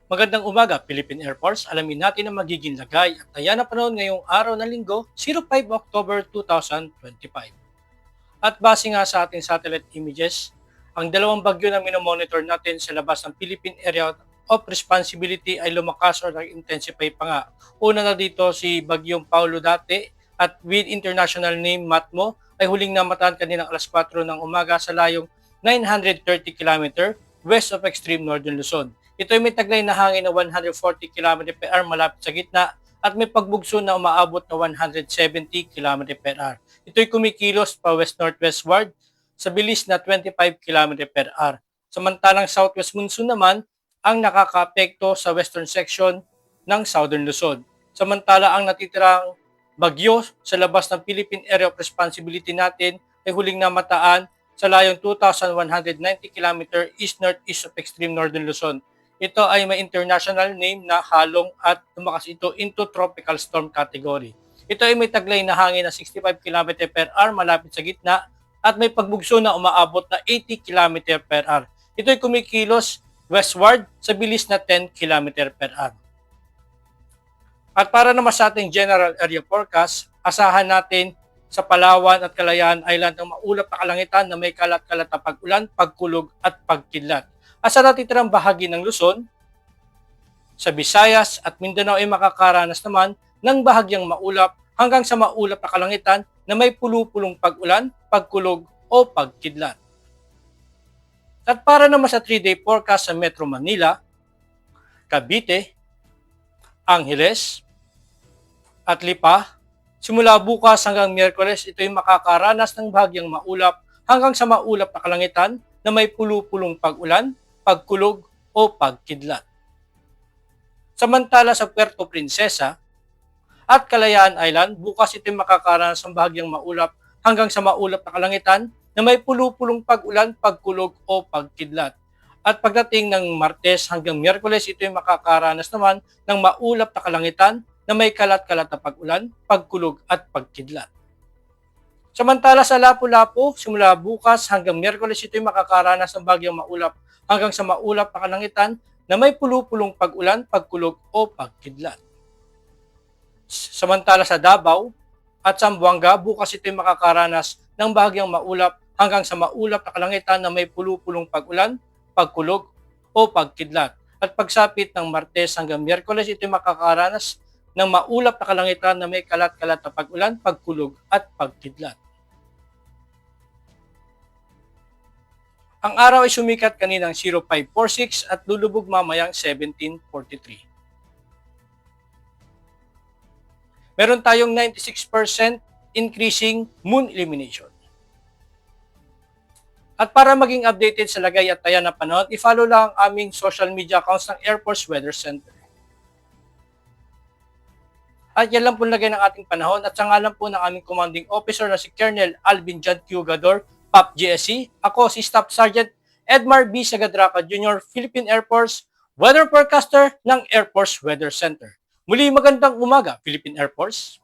Magandang umaga, Philippine Air Force. Alamin natin ang magiging lagay at taya na panahon ngayong araw ng linggo, 05 October 2025. At base nga sa ating satellite images, ang dalawang bagyo na minomonitor natin sa labas ng Philippine Area of Responsibility ay lumakas o nag-intensify pa nga. Una na dito si Bagyong Paulo dati at with international name Matmo ay huling namataan kaninang alas 4 ng umaga sa layong 930 km west of extreme northern Luzon. Ito ay may taglay na hangin na 140 km per hour malapit sa gitna at may pagbugso na umaabot na 170 km per hour. Ito ay kumikilos pa west-northwestward sa bilis na 25 km per hour. Samantalang southwest monsoon naman ang nakakaapekto sa western section ng southern Luzon. Samantala ang natitirang bagyo sa labas ng Philippine Area of Responsibility natin ay huling namataan sa layong 2,190 km east-northeast of extreme northern Luzon. Ito ay may international name na Halong at tumakas ito into tropical storm category. Ito ay may taglay na hangin na 65 km per hour malapit sa gitna at may pagbugso na umaabot na 80 km per hour. Ito ay kumikilos westward sa bilis na 10 km per hour. At para naman sa ating general area forecast, asahan natin sa Palawan at Kalayaan Island ang maulap na kalangitan na may kalat-kalat na pag-ulan, pagkulog at pagkidlat. At sa natitirang bahagi ng Luzon, sa Visayas at Mindanao ay makakaranas naman ng bahagyang maulap hanggang sa maulap na kalangitan na may pulu-pulong pag-ulan, pagkulog o pagkidlat. At para naman sa 3-day forecast sa Metro Manila, Cavite, Angeles at Lipa, simula bukas hanggang Miyerkules, ito ay makakaranas ng bahagyang maulap hanggang sa maulap na kalangitan na may pulu-pulong pag-ulan, pagkulog o pagkidlat. Samantala sa Puerto Princesa at Kalayaan Island, bukas ito ay makakaranas ng bahagyang maulap hanggang sa maulap na kalangitan na may pulu-pulong pag-ulan, pagkulog o pagkidlat. At pagdating ng Martes hanggang Miyerkules, ito ay makakaranas naman ng maulap na kalangitan na may kalat-kalat na pag-ulan, pagkulog at pagkidlat. Samantala sa Lapu-Lapu, simula bukas hanggang Miyerkules, ito ay makakaranas ng bahagyang maulap hanggang sa maulap na kalangitan na may pulu-pulong pag-ulan, pagkulog o pagkidlat. Samantala sa Davao at Zamboanga, bukas ito ay makakaranas ng bahagyang maulap hanggang sa maulap na kalangitan na may pulu-pulong pag-ulan, pagkulog o pagkidlat. At pagsapit ng Martes hanggang Miyerkules, ito ay makakaranas ng maulap na kalangitan na may kalat-kalat na pag-ulan, pagkulog at pagkidlat. Ang araw ay sumikat kaninang 0546 at lulubog mamayang 1743. Meron tayong 96% increasing moon illumination. At para maging updated sa lagay at taya ng panahon, i-follow lang ang aming social media accounts ng Air Force Weather Center. At yan lang po lagay ng ating panahon at sa ngalan po ng aming commanding officer na si Colonel Alvin Jad Cugador, PAP GSC. Ako si Staff Sergeant Edmar B. Sagadraca Jr., Philippine Air Force Weather Forecaster ng Air Force Weather Center. Muli magandang umaga, Philippine Air Force.